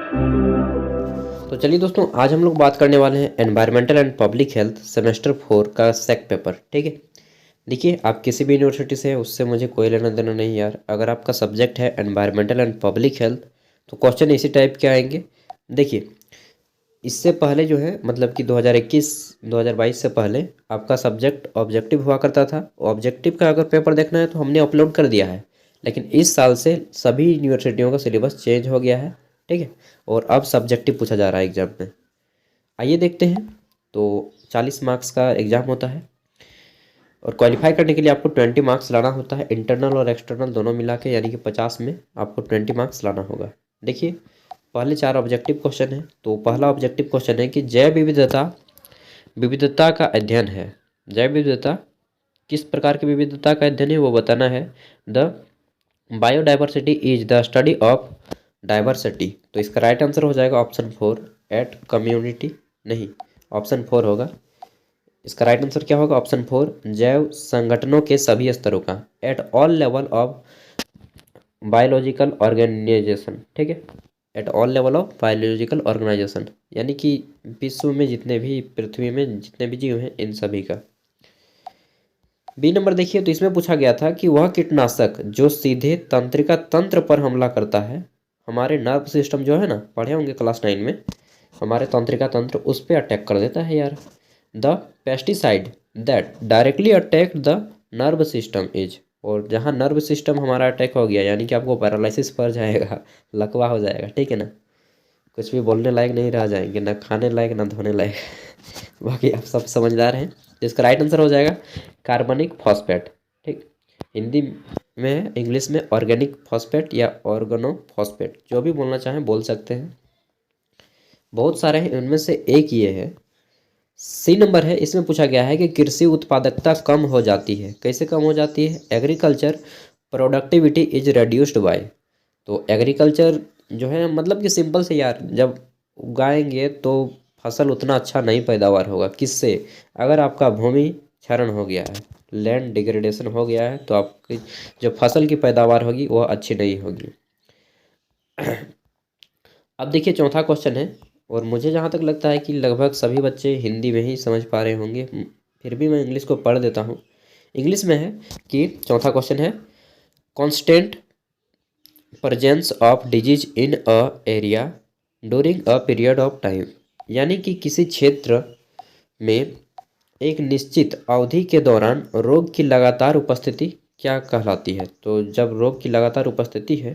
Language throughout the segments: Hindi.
तो चलिए दोस्तों, आज हम लोग बात करने वाले हैं environmental and public health semester 4 का सेक पेपर। ठीक है, देखिए आप किसी भी यूनिवर्सिटी से हैं, उससे मुझे कोई लेना देना नहीं यार। अगर आपका सब्जेक्ट है एनवायरमेंटल एंड पब्लिक हेल्थ तो क्वेश्चन इसी टाइप के आएंगे। देखिए, इससे पहले जो है मतलब कि 2021 2022 से पहले आपका सब्जेक्ट ऑब्जेक्टिव हुआ करता था। ऑब्जेक्टिव का अगर पेपर देखना है तो हमने अपलोड कर दिया है, लेकिन इस साल से सभी यूनिवर्सिटियों का सिलेबस चेंज हो गया है। ठीक है, और अब सब्जेक्टिव पूछा जा रहा है एग्जाम में। आइए देखते हैं। तो 40 मार्क्स का एग्ज़ाम होता है और क्वालिफाई करने के लिए आपको 20 मार्क्स लाना होता है, इंटरनल और एक्सटर्नल दोनों मिला के, यानी कि 50 में आपको 20 मार्क्स लाना होगा। देखिए, पहले 4 ऑब्जेक्टिव क्वेश्चन है। तो पहला ऑब्जेक्टिव क्वेश्चन है कि जैव विविधता विविधता का अध्ययन है। जैव विविधता किस प्रकार की विविधता का अध्ययन है वो बताना है। The biodiversity is the study of diversity. तो इसका राइट आंसर हो जाएगा ऑप्शन 4, एट कम्युनिटी। नहीं, ऑप्शन 4 होगा। इसका राइट आंसर क्या होगा? ऑप्शन 4, जैव संगठनों के सभी स्तरों का, at all level of biological organization. ठीक है, at all level of biological organization, यानी कि विश्व में जितने भी, पृथ्वी में जितने भी जीव हैं इन सभी का। बी नंबर देखिए, तो इसमें पूछा गया था कि वह कीटनाशक जो सीधे तंत्रिका तंत्र पर हमला करता है, हमारे नर्व सिस्टम जो है ना, पढ़े होंगे क्लास 9 में, हमारे तंत्रिका तंत्र उस पर अटैक कर देता है यार। The pesticide that directly attack the nerve system is. और जहाँ नर्व सिस्टम हमारा अटैक हो गया, यानी कि आपको पैरालिसिस पड़ जाएगा, लकवा हो जाएगा। ठीक है ना, कुछ भी बोलने लायक नहीं रह जाएंगे, ना खाने लायक ना धोने लायक। बाकी आप सब समझदार हैं। तो इसका राइट आंसर हो जाएगा कार्बनिक फॉस्फेट। ठीक, हिंदी में है, इंग्लिश में ऑर्गेनिक फॉस्फेट या ऑर्गेनो फॉस्फेट, जो भी बोलना चाहें बोल सकते हैं। बहुत सारे हैं, उनमें से एक ये है। सी नंबर है, इसमें पूछा गया है कि कृषि उत्पादकता कम हो जाती है। कैसे कम हो जाती है? Agriculture productivity is reduced by. तो एग्रीकल्चर जो है मतलब कि सिंपल से यार, जब उगाएंगे तो फसल उतना अच्छा नहीं पैदावार होगा। किससे? अगर आपका भूमि क्षरण हो गया है, लैंड डिग्रेडेशन हो गया है, तो आपकी जो फसल की पैदावार होगी वह अच्छी नहीं होगी। अब देखिए, चौथा क्वेश्चन है, और मुझे जहाँ तक लगता है कि लगभग सभी बच्चे हिंदी में ही समझ पा रहे होंगे, फिर भी मैं इंग्लिश को पढ़ देता हूँ। इंग्लिश में है कि चौथा क्वेश्चन है, constant presence of disease in a area during a period of time. यानी कि किसी क्षेत्र में एक निश्चित अवधि के दौरान रोग की लगातार उपस्थिति क्या कहलाती है? तो जब रोग की लगातार उपस्थिति है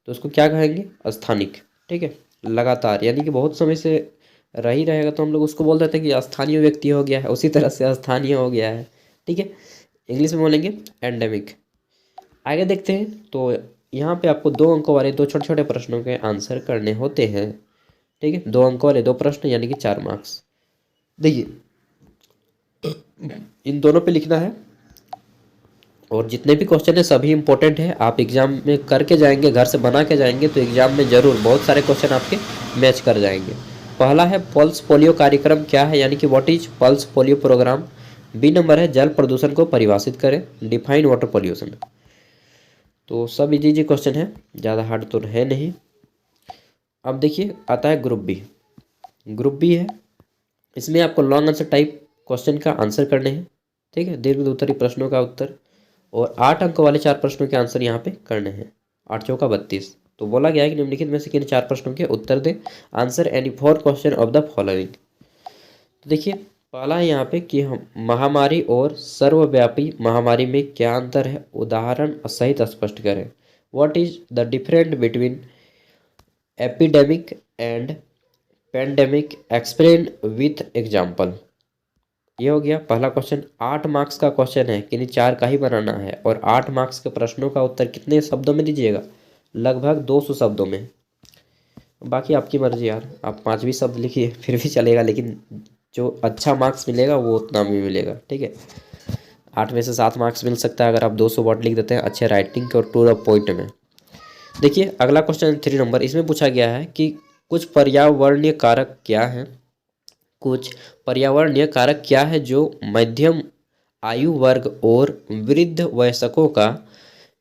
तो उसको क्या कहेंगे? स्थानिक। ठीक है, लगातार यानी कि बहुत समय से रह ही रहेगा तो हम लोग उसको बोल देते हैं कि स्थानीय व्यक्ति हो गया है, उसी तरह से स्थानीय हो गया है। ठीक है, इंग्लिश में बोलेंगे एंडेमिक। आगे देखते हैं। तो यहाँ पे आपको 2 अंकों वाले 2 छोटे छोटे प्रश्नों के आंसर करने होते हैं। ठीक है, 2 अंकों वाले 2 प्रश्न यानी कि 4 मार्क्स। देखिए, इन दोनों पे लिखना है, और जितने भी क्वेश्चन है सभी इंपॉर्टेंट है। आप एग्जाम में करके जाएंगे, घर से बना के जाएंगे, तो एग्जाम में जरूर बहुत सारे क्वेश्चन आपके मैच कर जाएंगे। पहला है पल्स पोलियो कार्यक्रम क्या है, यानी कि what is pulse polio program. B number है जल प्रदूषण को परिभाषित करें, डिफाइन वाटर पोल्यूशन। तो सब इजी इजी क्वेश्चन है, ज़्यादा हार्ड तो है नहीं। अब देखिए, आता है ग्रुप बी। ग्रुप बी है, इसमें आपको लॉन्ग आंसर टाइप क्वेश्चन का आंसर करने हैं। ठीक है, दीर्घ उत्तरी प्रश्नों का उत्तर, और 8 अंक वाले 4 प्रश्नों के आंसर यहाँ पे करने हैं। 8 चौका 32। तो बोला गया है कि निम्नलिखित में से किन 4 प्रश्नों के उत्तर दें। Answer any 4 question of the following. तो देखिए, पहला है यहाँ पे कि हम महामारी और सर्वव्यापी महामारी में क्या अंतर है, उदाहरण सहित स्पष्ट करें। What is the different between epidemic and pandemic, explain with example. ये हो गया पहला क्वेश्चन। 8 मार्क्स का क्वेश्चन है, किन्हीं 4 का ही बनाना है, और 8 मार्क्स के प्रश्नों का उत्तर कितने शब्दों में दीजिएगा? लगभग 200 शब्दों में। बाकी आपकी मर्जी यार, आप 5 भी शब्द लिखिए फिर भी चलेगा, लेकिन जो अच्छा मार्क्स मिलेगा वो उतना भी मिलेगा। ठीक है, 8 में से 7 मार्क्स मिल सकता है अगर आप 200 वर्ड लिख देते हैं अच्छे राइटिंग के और टू द पॉइंट में। देखिए, अगला क्वेश्चन 3 नंबर, इसमें पूछा गया है कि कुछ पर्यावरणीय कारक क्या हैं, कुछ पर्यावरणीय कारक क्या है जो मध्यम आयु वर्ग और वृद्ध वयस्कों का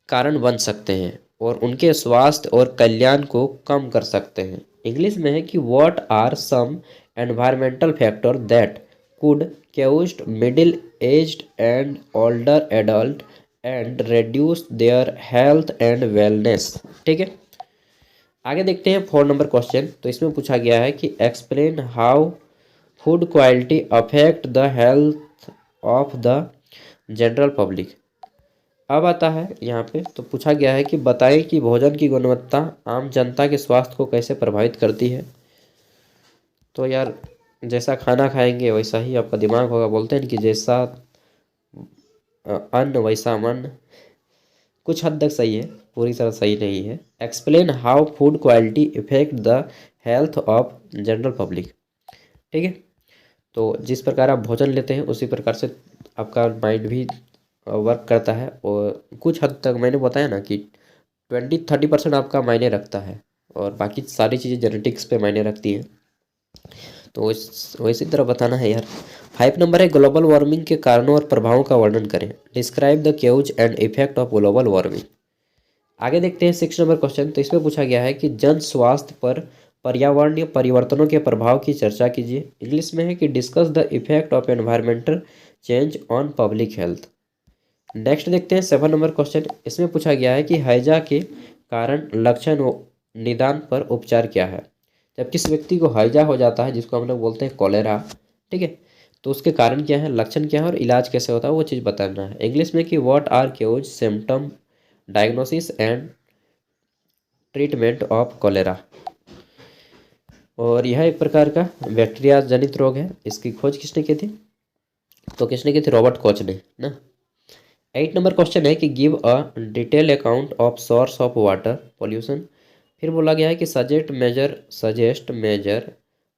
कारण बन सकते हैं और उनके स्वास्थ्य और कल्याण को कम कर सकते हैं। इंग्लिश में है कि what are some environmental factor that could cause middle aged and older adult and reduce their health and wellness. ठीक है, आगे देखते हैं 4 नंबर क्वेश्चन। तो इसमें पूछा गया है कि explain how food quality affect the health of the general public. अब आता है यहाँ पे, तो पूछा गया है कि बताएं कि भोजन की गुणवत्ता आम जनता के स्वास्थ्य को कैसे प्रभावित करती है। तो यार जैसा खाना खाएंगे वैसा ही आपका दिमाग होगा। बोलते हैं कि जैसा अन्न वैसा मन। कुछ हद तक सही है, पूरी तरह सही नहीं है। Explain how food quality effect the health of general public. ठीक है, तो जिस प्रकार आप भोजन लेते हैं उसी प्रकार से आपका माइंड भी वर्क करता है। और कुछ हद तक मैंने बताया ना कि 20-30% आपका मायने रखता है और बाकी सारी चीज़ें जेनेटिक्स पे मायने रखती हैं। तो वैसी तरह बताना है यार। 5 नंबर है ग्लोबल वार्मिंग के कारणों और प्रभावों का वर्णन करें। Describe the cause and effect of global warming. आगे देखते हैं 6 नंबर क्वेश्चन। तो इसमें पूछा गया है कि जन स्वास्थ्य पर पर्यावरणीय परिवर्तनों के प्रभाव की चर्चा कीजिए। इंग्लिश में है कि discuss the effect of environmental change on public health. Next देखते हैं 7 नंबर क्वेश्चन। इसमें पूछा गया है कि हैजा के कारण लक्षण व निदान पर उपचार क्या है। जब किसी व्यक्ति को हैजा हो जाता है, जिसको हम लोग बोलते हैं कॉलेरा, ठीक है, तो उसके कारण क्या है, लक्षण क्या है और इलाज कैसे होता है, वो चीज़ बताना है। इंग्लिश में कि what are cause symptom diagnosis and treatment of cholera. और यह एक प्रकार का बैक्टीरिया जनित रोग है। इसकी खोज किसने की थी, तो किसने की थी, रॉबर्ट कोच ने ना। 8 नंबर क्वेश्चन है कि give a detail account of source of water pollution. फिर बोला गया है कि suggest measure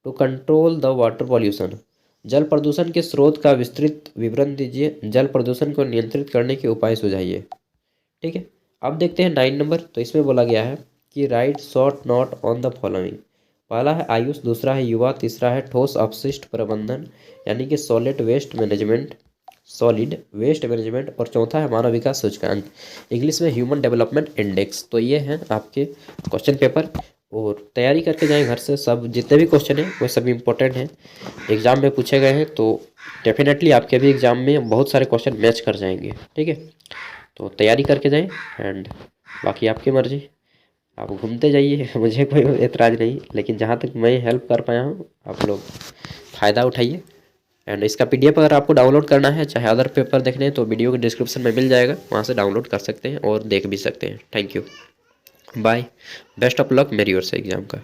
to control the water pollution. जल प्रदूषण के स्रोत का विस्तृत विवरण दीजिए। जल प्रदूषण को नियंत्रित करने के उपाय सुझाइए। ठीक है, अब देखते हैं 9 नंबर। तो इसमें बोला गया है कि right short note on the following. पहला है आयुष, दूसरा है युवा, तीसरा है ठोस अपशिष्ट प्रबंधन यानी कि सॉलिड वेस्ट मैनेजमेंट और चौथा है मानव विकास सूचकांक, इंग्लिश में ह्यूमन डेवलपमेंट इंडेक्स। तो ये हैं आपके क्वेश्चन पेपर और तैयारी करके जाएं घर से। सब जितने भी क्वेश्चन हैं वो सब इम्पोर्टेंट हैं, एग्जाम में पूछे गए हैं, तो डेफिनेटली आपके भी एग्जाम में बहुत सारे क्वेश्चन मैच कर जाएंगे। ठीक है, तो तैयारी करके जाएं एंड बाकी आपकी मर्जी, आप घूमते जाइए, मुझे कोई एतराज़ नहीं, लेकिन जहाँ तक मैं हेल्प कर पाया हूँ आप लोग फ़ायदा उठाइए। एंड इसका PDF अगर आपको डाउनलोड करना है, चाहे अदर पेपर देखने हैं, तो वीडियो के डिस्क्रिप्शन में मिल जाएगा, वहाँ से डाउनलोड कर सकते हैं और देख भी सकते हैं। Thank you, bye, best of luck मेरी ओर से एग्ज़ाम का।